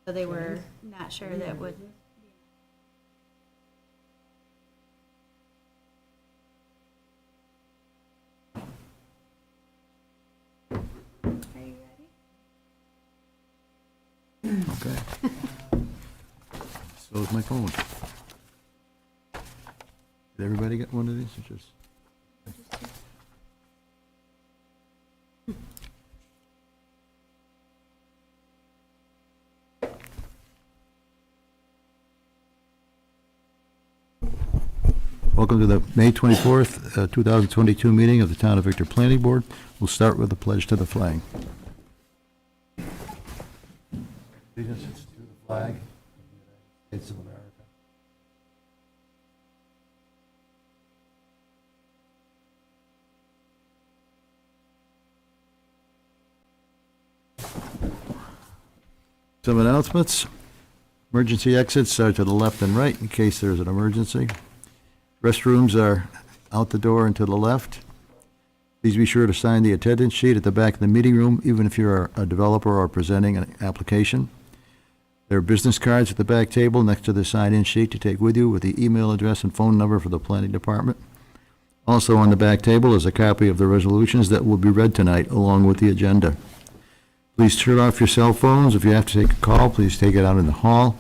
So they were not sure that would. Are you ready? Okay. So is my phone. Did everybody get one of these or just? Welcome to the May 24th, 2022 meeting of the Town of Victor Planning Board. We'll start with the pledge to the flag. Allegiance to the flag of the United States of America. Some announcements. Emergency exits are to the left and right in case there's an emergency. Restrooms are out the door and to the left. Please be sure to sign the attendance sheet at the back of the meeting room, even if you're a developer or presenting an application. There are business cards at the back table next to the sign-in sheet to take with you with the email address and phone number for the planning department. Also on the back table is a copy of the resolutions that will be read tonight, along with the agenda. Please turn off your cell phones. If you have to take a call, please take it out in the hall.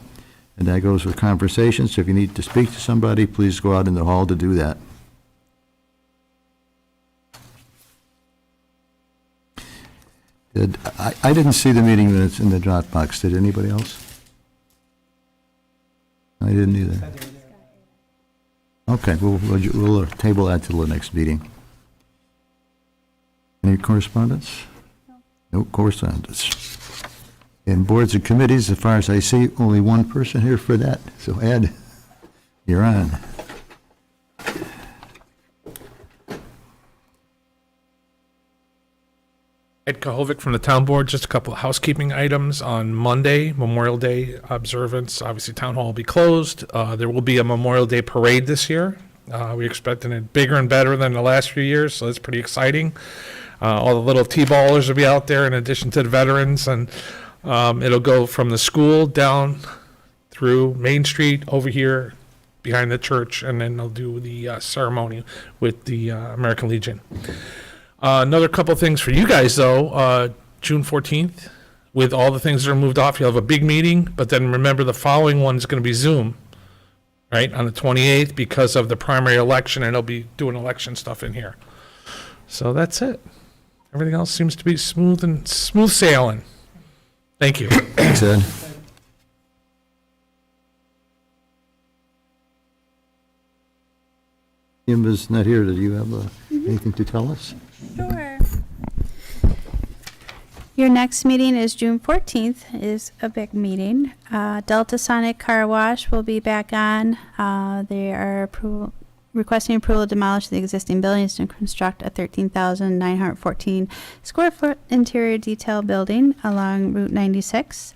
And that goes for conversations. So if you need to speak to somebody, please go out in the hall to do that. I didn't see the meeting minutes in the Dropbox. Did anybody else? I didn't either. Okay, we'll table that till the next meeting. Any correspondence? No correspondence. And boards and committees, as far as I see, only one person here for that. So Ed, you're on. Ed Kahovic from the town board. Just a couple of housekeeping items. On Monday, Memorial Day observance, obviously town hall will be closed. There will be a Memorial Day parade this year. We're expecting it bigger and better than the last few years, so that's pretty exciting. All the little T-ballers will be out there in addition to the veterans, and it'll go from the school down through Main Street over here behind the church, and then they'll do the ceremony with the American Legion. Another couple things for you guys, though. June 14th, with all the things that are moved off, you'll have a big meeting, but then remember the following one is going to be Zoom, right, on the 28th because of the primary election, and they'll be doing election stuff in here. So that's it. Everything else seems to be smooth sailing. Thank you. Thanks, Ed. Kim is not here. Do you have anything to tell us? Sure. Your next meeting is June 14th, is a big meeting. Delta Sonic Car Wash will be back on. They are requesting approval to demolish the existing buildings to construct a 13,914 square foot interior detail building along Route 96.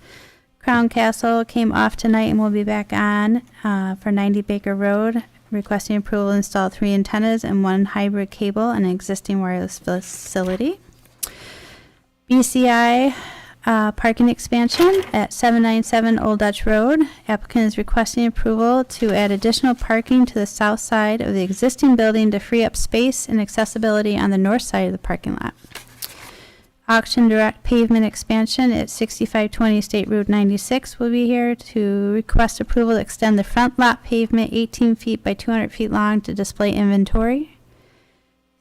Crown Castle came off tonight and will be back on for 90 Baker Road, requesting approval to install 3 antennas and 1 hybrid cable on an existing wireless facility. BCI parking expansion at 797 Old Dutch Road. Applicant is requesting approval to add additional parking to the south side of the existing building to free up space and accessibility on the north side of the parking lot. Auction direct pavement expansion at 6520 State Route 96 will be here to request approval to extend the front lot pavement 18 feet by 200 feet long to display inventory.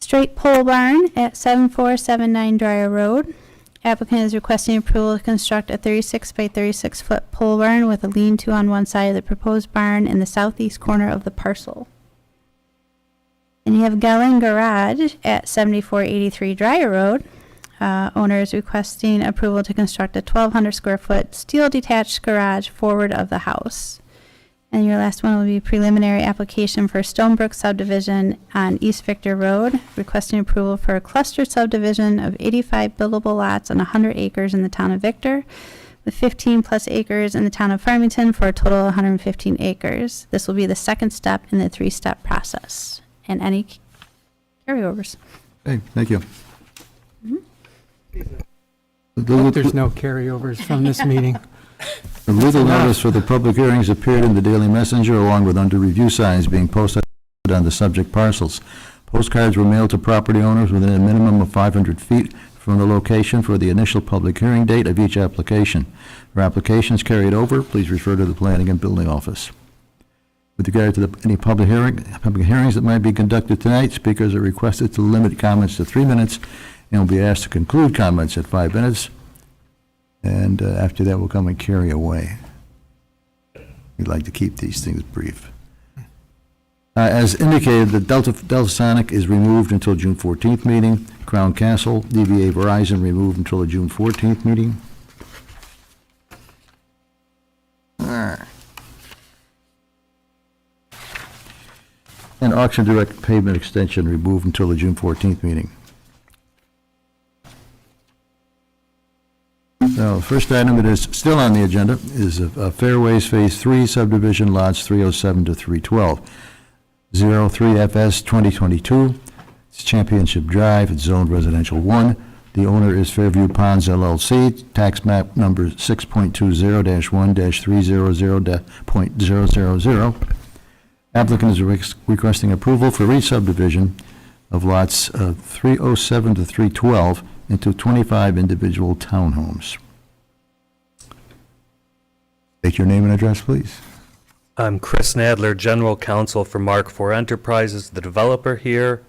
Straight pole barn at 7479 Dryer Road. Applicant is requesting approval to construct a 36 by 36 foot pole barn with a lean-to on one side of the proposed barn in the southeast corner of the parcel. And you have Gellin Garage at 7483 Dryer Road. Owner is requesting approval to construct a 1,200 square foot steel detached garage forward of the house. And your last one will be preliminary application for Stonebrook subdivision on East Victor Road, requesting approval for a cluster subdivision of 85 buildable lots on 100 acres in the town of Victor, with 15 plus acres in the town of Farmington for a total of 115 acres. This will be the second step in the 3-step process. And any carryovers? Hey, thank you. I hope there's no carryovers from this meeting. The legal notice for the public hearings appeared in the Daily Messenger along with under review signs being posted on the subject parcels. Postcards were mailed to property owners within a minimum of 500 feet from the location for the initial public hearing date of each application. For applications carried over, please refer to the Planning and Building Office. With regard to any public hearings that might be conducted tonight, speakers are requested to limit comments to 3 minutes and will be asked to conclude comments at 5 minutes. And after that, we'll come and carry away. We'd like to keep these things brief. As indicated, the Delta Sonic is removed until June 14th meeting. Crown Castle, DBA Verizon removed until the June 14th meeting. And auction direct pavement extension removed until the June 14th meeting. Now, the first item that is still on the agenda is Fairways Phase 3 subdivision lots 307 to 312. 03FS 2022. It's Championship Drive. It's zoned residential 1. The owner is Fairview Ponds LLC. Tax map number 6.20-1-300.000. Applicant is requesting approval for re-subdivision of lots 307 to 312 into 25 individual townhomes. State your name and address, please. I'm Chris Nadler, General Counsel for Mark IV Enterprises, the developer here.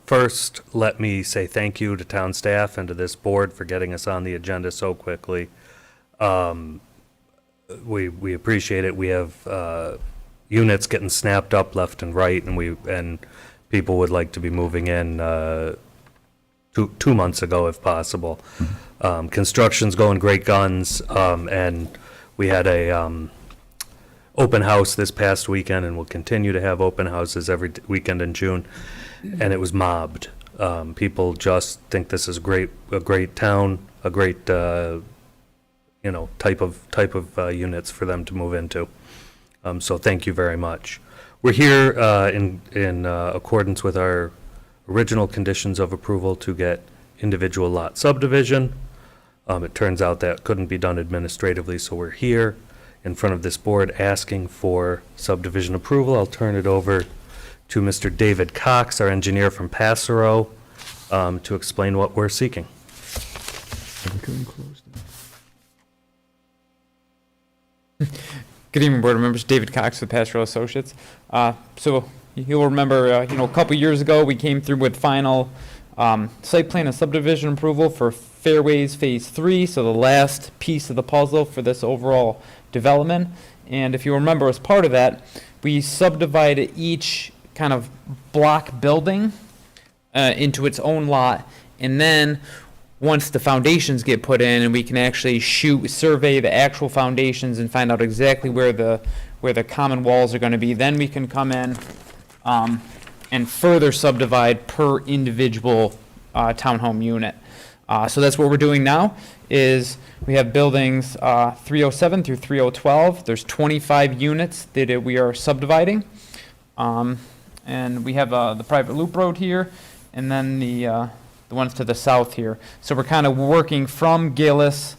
First, let me say thank you to town staff and to this board for getting us on the agenda so quickly. We appreciate it. We have units getting snapped up left and right, and people would like to be moving in 2 months ago if possible. Construction's going great guns, and we had a open house this past weekend, and we'll continue to have open houses every weekend in June, and it was mobbed. People just think this is a great town, a great type of units for them to move into. So thank you very much. We're here in accordance with our original conditions of approval to get individual lot subdivision. It turns out that couldn't be done administratively, so we're here in front of this board asking for subdivision approval. I'll turn it over to Mr. David Cox, our engineer from Passero, to explain what we're seeking. Good evening, board members. David Cox with Pastoral Associates. So you'll remember, a couple years ago, we came through with final site plan and subdivision approval for Fairways Phase 3, so the last piece of the puzzle for this overall development. And if you remember, as part of that, we subdivided each kind of block building into its own lot, and then once the foundations get put in and we can actually survey the actual foundations and find out exactly where the common walls are going to be, then we can come in and further subdivide per individual townhome unit. So that's what we're doing now, is we have buildings 307 through 3012. There's 25 units that we are subdividing. And we have the private loop road here, and then the ones to the south here. So we're kind of working from Gillis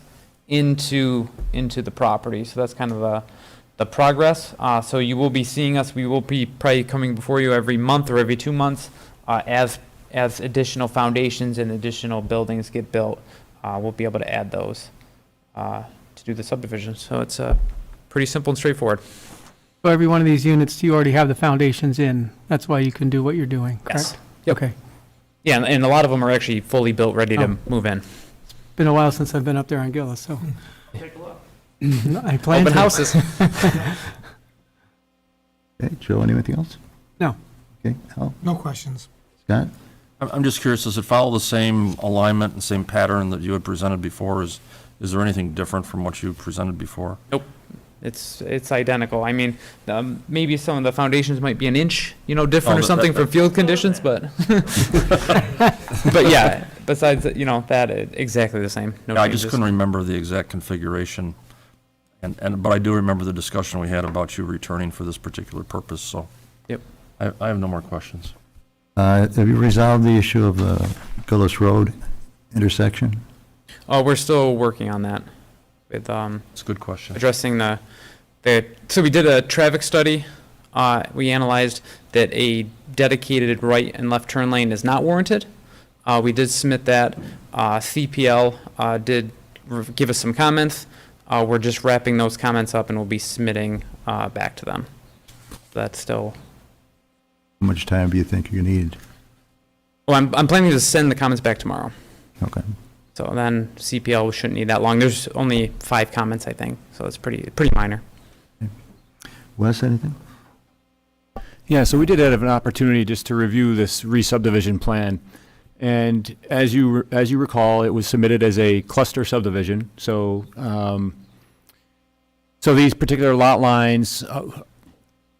into the property. So that's kind of the progress. So you will be seeing us. We will be probably coming before you every month or every 2 months as additional foundations and additional buildings get built. We'll be able to add those to do the subdivision. So it's pretty simple and straightforward. So every one of these units, you already have the foundations in. That's why you can do what you're doing, correct? Yes. Yep. Okay. Yeah, and a lot of them are actually fully built, ready to move in. Been a while since I've been up there on Gillis, so. Take a look. I plan Open to. houses. Okay, Joe, anything else? No. Okay, Al? No questions. Scott? I'm just curious, does it follow the same alignment and same pattern that you had presented before? Is there anything different from what you presented before? Nope. It's identical. I mean, maybe some of the foundations might be an inch, different or something for field conditions, but but yeah. Besides, that exactly the same. No Yeah, I changes. just couldn't remember the exact configuration, but I do remember the discussion we had about you returning for this particular purpose. So, Yep. I have no more questions. Have you resolved the issue of the Gillis Road intersection? Oh, we're still working on that. with It's a good question. addressing so we did a traffic study. We analyzed that a dedicated right and left turn lane is not warranted. We did submit that. CPL did give us some comments. We're just wrapping those comments up and we'll be submitting back to them. That's still. How much time do you think you need? Well, I'm planning to send the comments back tomorrow. Okay. So then CPL shouldn't need that long. There's only 5 comments, I think, so it's pretty minor. Wes, anything? Yeah, so we did have an opportunity just to review this re-subdivision plan. And as you recall, it was submitted as a cluster subdivision. So, so these particular lot lines,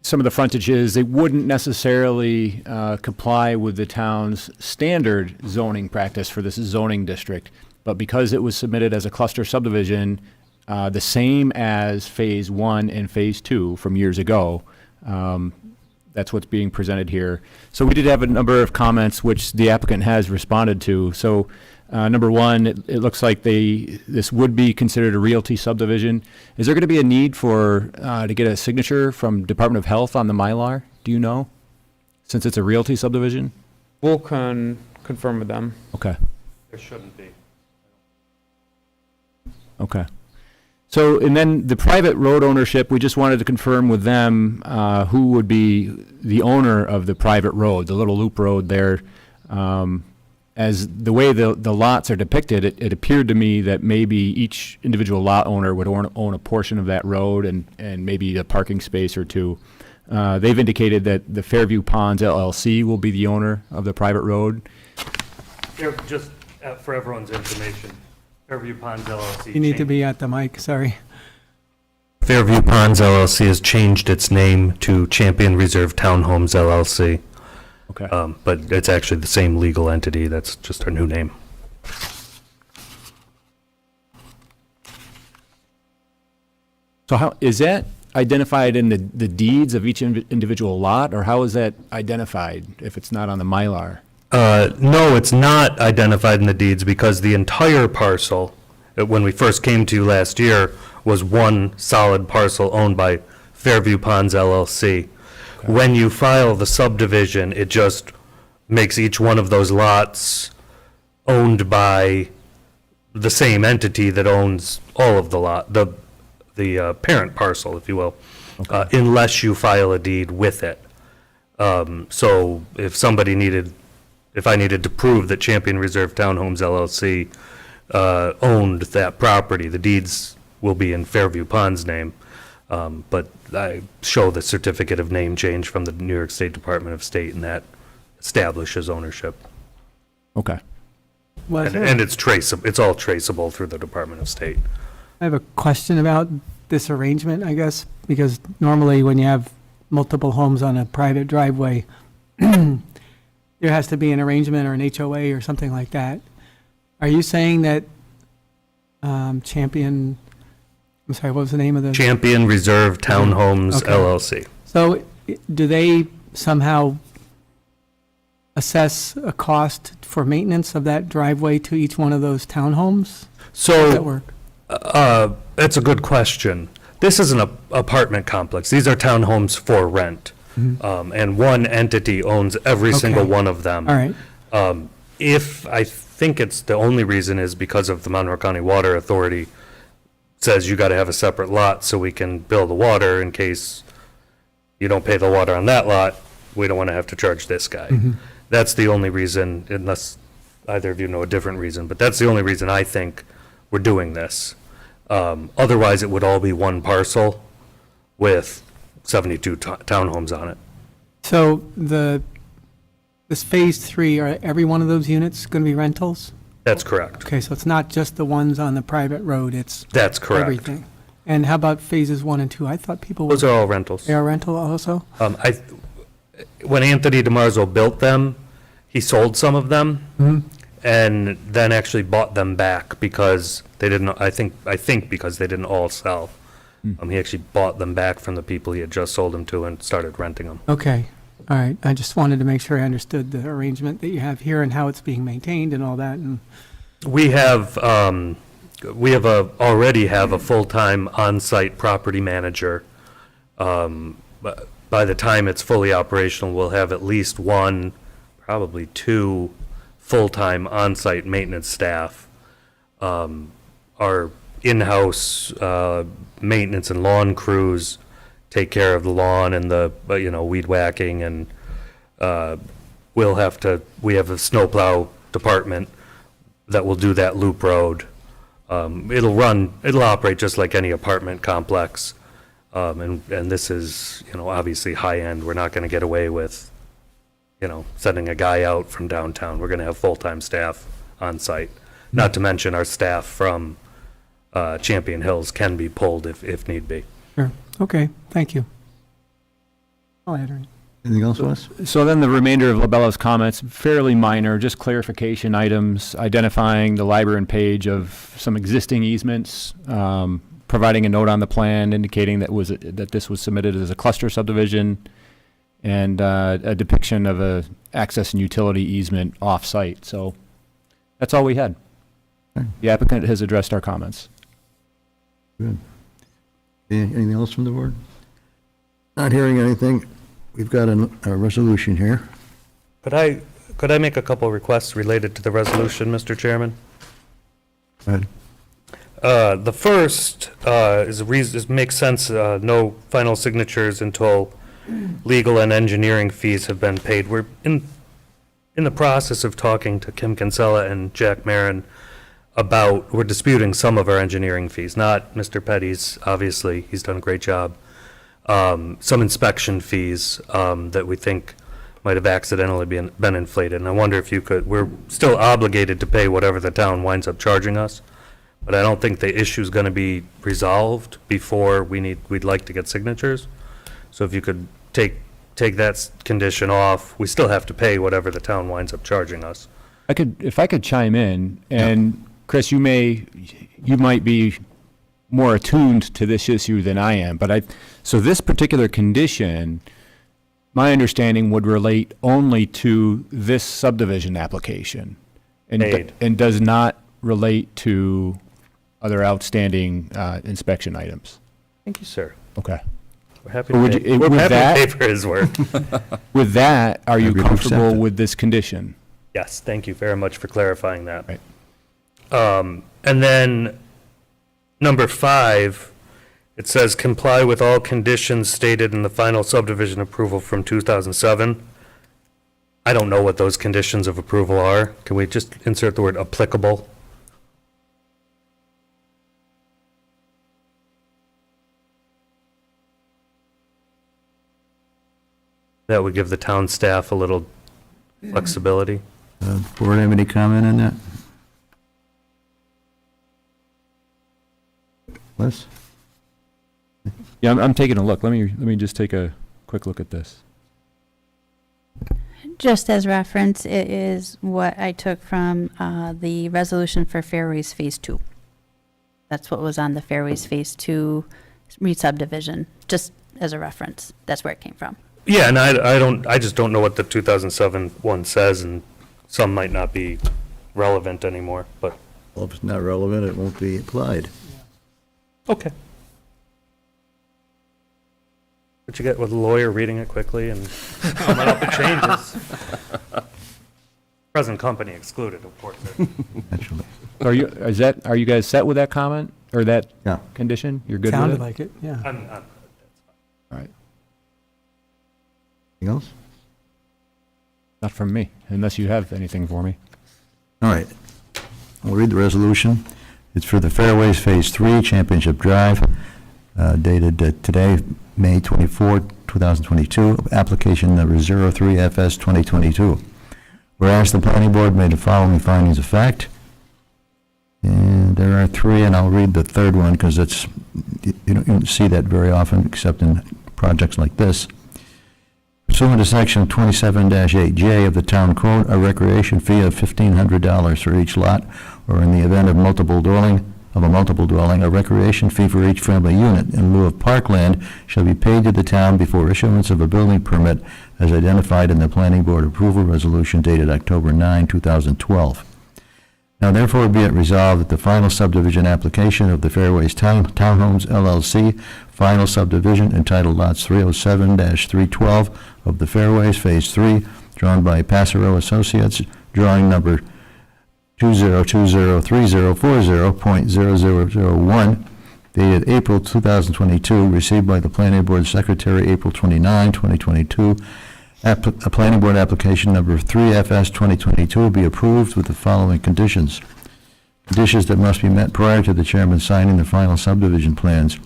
some of the frontages, they wouldn't necessarily comply with the town's standard zoning practice for this zoning district. But because it was submitted as a cluster subdivision, the same as Phase 1 and Phase 2 from years ago, that's what's being presented here. So we did have a number of comments which the applicant has responded to. So number one, it looks like this would be considered a realty subdivision. Is there going to be a need for to get a signature from Department of Health on the Mylar? Do you know? Since it's a realty subdivision? We'll confirm with them. Okay. There shouldn't be. Okay. So, and then the private road ownership, we just wanted to confirm with them who would be the owner of the private road, the little loop road there. As the way the lots are depicted, it appeared to me that maybe each individual lot owner would own a portion of that road and maybe a parking space or two. They've indicated that the Fairview Ponds LLC will be the owner of the private road. Just for everyone's information, Fairview Ponds LLC. You need to be at the mic, sorry. Fairview Ponds LLC has changed its name to Champion Reserve Townhomes LLC. Okay. But it's actually the same legal entity. That's just our new name. So how, is that identified in the deeds of each individual lot, or how is that identified if it's not on the Mylar? No, it's not identified in the deeds because the entire parcel, when we first came to you last year, was one solid parcel owned by Fairview Ponds LLC. When you file the subdivision, it just makes each one of those lots owned by the same entity that owns all of the parent parcel, if you will, unless you file a deed with it. So if I needed to prove that Champion Reserve Townhomes LLC owned that property, the deeds will be in Fairview Ponds' name. But I show the certificate of name change from the New York State Department of State, and that establishes ownership. Okay. And it's traceable, it's all traceable through the Department of State. I have a question about this arrangement, I guess, because normally when you have multiple homes on a private driveway, there has to be an arrangement or an HOA or something like that. Are you saying that Champion, I'm sorry, what was the name of the? Champion Reserve Townhomes Okay. LLC. So do they somehow assess a cost for maintenance of that driveway to each one of those townhomes? How does that So, work? that's a good question. This is an apartment complex. These are townhomes for rent. And one entity owns every single Okay. one of them. All right, If, I think it's the only reason is because of the Monroe County Water Authority says you gotta have a separate lot so we can bill the water in case you don't pay the water on that lot, we don't wanna have to charge this guy. That's the only reason, unless either of you know a different reason, but that's the only reason I think we're doing this. Otherwise, it would all be one parcel with 72 townhomes on it. so this Phase 3, are every one of those units going to be rentals? That's correct. Okay, so it's not just the ones on the private road, it's That's correct. everything. And how about Phases 1 and 2? I thought people Those were, are all rentals. they are rental also? When Anthony DiMarzo built them, he sold some of them and then actually bought them back because they didn't, I think because they didn't all sell. He actually bought them back from the people he had just sold them to and started renting them. Okay, all right. I just wanted to make sure I understood the arrangement that you have here and how it's being maintained and all that. And We have We have already have a full-time on-site property manager. But by the time it's fully operational, we'll have at least one, probably two full-time on-site maintenance staff. Our in-house maintenance and lawn crews take care of the lawn and the, weed whacking, and we have a snowplow department that will do that loop road. It'll operate just like any apartment complex. And this is, obviously high-end. We're not going to get away with, sending a guy out from downtown. We're going to have full-time staff on site. Not to mention our staff from Champion Hills can be pulled if need be. Sure. Okay, thank you. I'll add her in. Anything else, Wes? So then the remainder of LaBella's comments, fairly minor, just clarification items, identifying the Librarian page of some existing easements, providing a note on the plan indicating that this was submitted as a cluster subdivision, and a depiction of a access and utility easement off-site. So that's all we had. Okay. The applicant has addressed our comments. Good. Anything else from the board? Not hearing anything. We've got a resolution here. Could I make a couple requests related to the resolution, Mr. Chairman? Go ahead. The first makes sense, no final signatures until legal and engineering fees have been paid. We're in the process of talking to Kim Kinsella and Jack Marin we're disputing some of our engineering fees, not Mr. Petty's, obviously, he's done a great job. Some inspection fees that we think might have accidentally been inflated. And I wonder if we're still obligated to pay whatever the town winds up charging us, but I don't think the issue's going to be resolved before we'd like to get signatures. So if you could take that condition off, we still have to pay whatever the town winds up charging us. If I could chime in, and Chris, you might be more attuned to this issue than I am, but so this particular condition, my understanding would relate only to this subdivision application. And does not relate to other outstanding inspection items. Thank you, sir. Okay. We're happy So to pay for his work. With that, are you Happy to accept comfortable it. with this condition? Yes, thank you very much for clarifying that. Right. And then, number 5, it says comply with all conditions stated in the final subdivision approval from 2007. I don't know what those conditions of approval are. Can we just insert the word applicable? That would give the town staff a little flexibility. Board have any comment on that? Les? Yeah, I'm taking a look. Let me just take a quick look at this. Just as reference, it is what I took from the resolution for Fairways Phase 2. That's what was on the Fairways Phase 2 re-subdivision, just as a reference. That's where it came from. Yeah, and I just don't know what the 2007 one says, and some might not be relevant anymore, but, Well, if it's not relevant, it won't be applied. okay. What you get with a lawyer reading it quickly and coming up with changes? Present company excluded, of course. Naturally. Are you guys set with that comment or that Yeah. condition? You're good with Sounded it? like it, yeah. I'm All right. Anything else? Not from me, unless you have anything for me. All right. I'll read the resolution. It's for the Fairways Phase 3, Championship Drive, dated today, May 24, 2022, application number 03FS 2022. Whereas the planning board made the following findings of fact, and there are 3, and I'll read the third one because you don't see that very often except in projects like this. Pursuant to section 27-8J of the town code, a recreation fee of $1,500 for each lot, or in the event of a multiple dwelling, a recreation fee for each family unit in lieu of parkland shall be paid to the town before issuance of a building permit as identified in the planning board approval resolution dated October 9, 2012. Now therefore be it resolved that the final subdivision application of the Fairways Townhomes LLC, final subdivision entitled lots 307-312 of the Fairways Phase 3, drawn by Passero Associates, drawing number 20203040.0001, dated April 2022, received by the Planning Board Secretary April 29, 2022. A Planning Board application number 3FS 2022 be approved with the following conditions. Conditions that must be met prior to the chairman signing the final subdivision plans.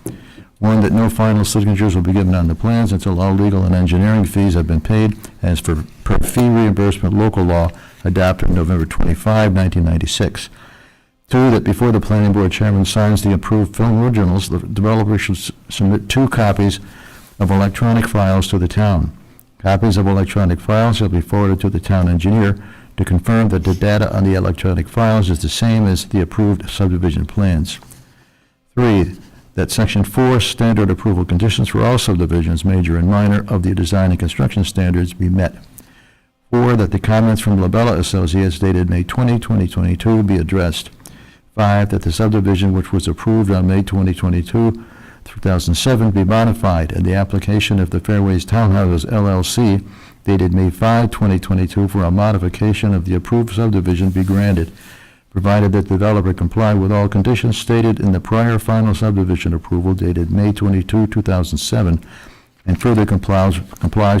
One, that no final signatures will be given on the plans until all legal and engineering fees have been paid as per fee reimbursement local law adopted November 25, 1996. Two, that before the planning board chairman signs the approved film originals, the developer should submit 2 copies of electronic files to the town. Copies of electronic files shall be forwarded to the town engineer to confirm that the data on the electronic files is the same as the approved subdivision plans. 3, that Section 4 standard approval conditions for all subdivisions, major and minor, of the design and construction standards be met. 4, that the comments from Labella Associates dated May 20, 2022 be addressed. 5, that the subdivision which was approved on May 2022, 2007 be modified, and the application of the Fairways Townhouses LLC dated May 5, 2022 for a modification of the approved subdivision be granted, provided that the developer comply with all conditions stated in the prior final subdivision approval dated May 22, 2007, and further complies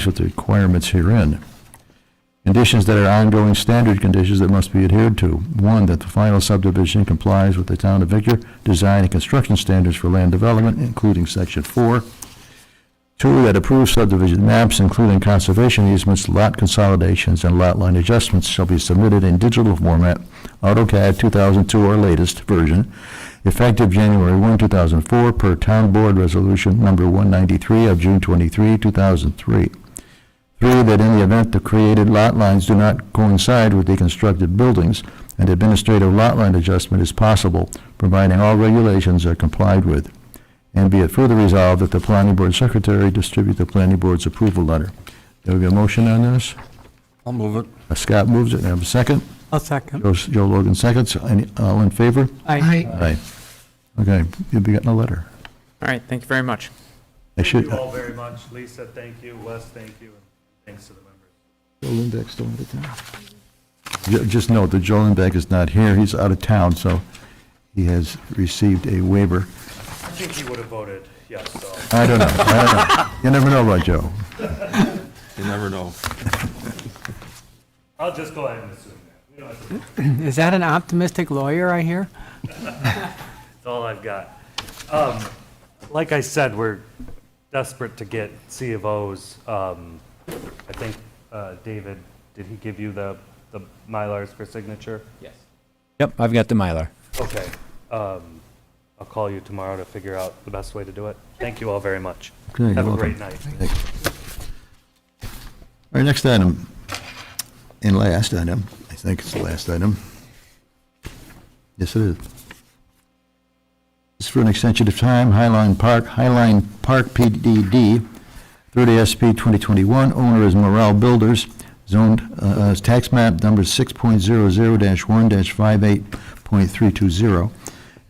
with the requirements herein. Conditions that are ongoing standard conditions that must be adhered to. 1, that the final subdivision complies with the Town of Victor design and construction standards for land development, including Section 4. 2, that approved subdivision maps, including conservation easements, lot consolidations, and lot line adjustments, shall be submitted in digital format, AutoCAD 2002 or latest version, effective January 1, 2004, per Town Board Resolution Number 193 of June 23, 2003. 3, that in the event the created lot lines do not coincide with the constructed buildings, an administrative lot line adjustment is possible, providing all regulations are complied with. And be it further resolved that the planning board secretary distribute the planning board's approval letter. There will be a motion on this. I'll move it. Scott moves it. Have a second? I'll second. Joe Logan seconds. All in favor? Aye. Aye. Okay, you'll be getting a letter. All right, thank you very much. I should. Thank you all very much. Lisa, thank you. Wes, thank you. And thanks to the members. Joe Lindbeck's still out of town. Just note that Joe Lindbeck is not here. He's out of town, so he has received a waiver. I think he would have voted yes, so. I don't know. You never know about Joe. You never know. I'll just go ahead and assume that. We don't have to- Is that an optimistic lawyer I hear? That's all I've got. Like I said, we're desperate to get C of Os. I think, David, did he give you the Mylars for signature? Yes. Yep, I've got the Mylar. Okay. I'll call you tomorrow to figure out the best way to do it. Thank you all very much. Okay, you're Have a welcome. great night. All right, next item, and last item, I think it's the last item. Yes, it is. It's for an extension of time, Highline Park PDD, 30 SP 2021, owner is Morel Builders, zoned, tax map number 6.00-1-58.320.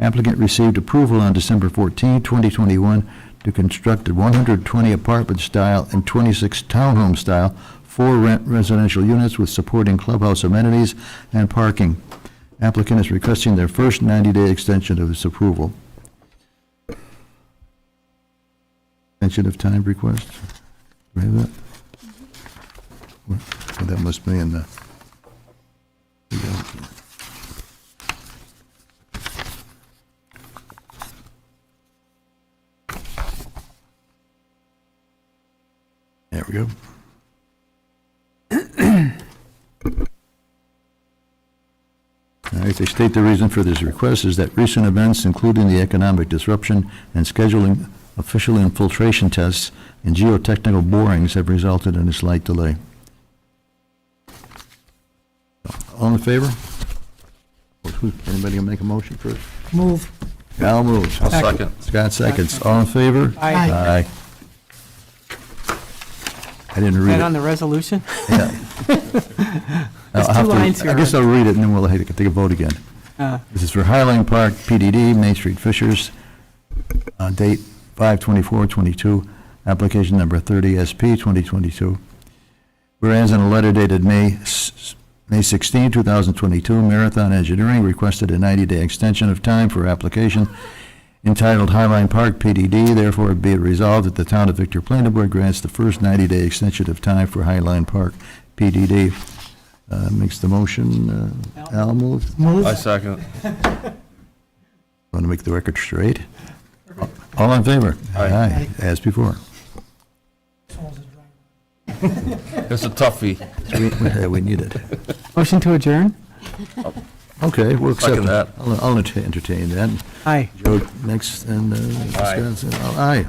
Applicant received approval on December 14, 2021 to construct a 120 apartment style and 26 townhome style, 4 residential units with supporting clubhouse amenities and parking. Applicant is requesting their first 90-day extension of this approval. Extension of time request. Do we have that? Well, that must be in the. There we go. All right, they state the reason for this request is that recent events, including the economic disruption and scheduling official infiltration tests and geotechnical borings, have resulted in a slight delay. All in favor? Anybody gonna make a motion first? Move. Al moves. I'll second. Scott seconds. All in favor? Aye. Aye. I didn't Is read that it. on the resolution? Yeah. There's I'll two have to- lines here. I guess I'll read it, and then we'll take a vote again. This is for Highline Park, PDD, Main Street Fishers, date 5/24/22, application number 30SP 2022. Whereas in a letter dated May 16, 2022, Marathon Engineering requested a 90-day extension of time for application entitled Highline Park PDD, therefore be it resolved that the Town of Victor Planning Board grants the first 90-day extension of time for Highline Park PDD. Makes the motion, Al moves. I second. Want to make the record straight? All in favor? Aye. As before. It's a toughie. We need it. Motion to adjourn? Okay, we'll accept Second that. I'll entertain that. Aye. Joe, next, and, Wisconsin, aye.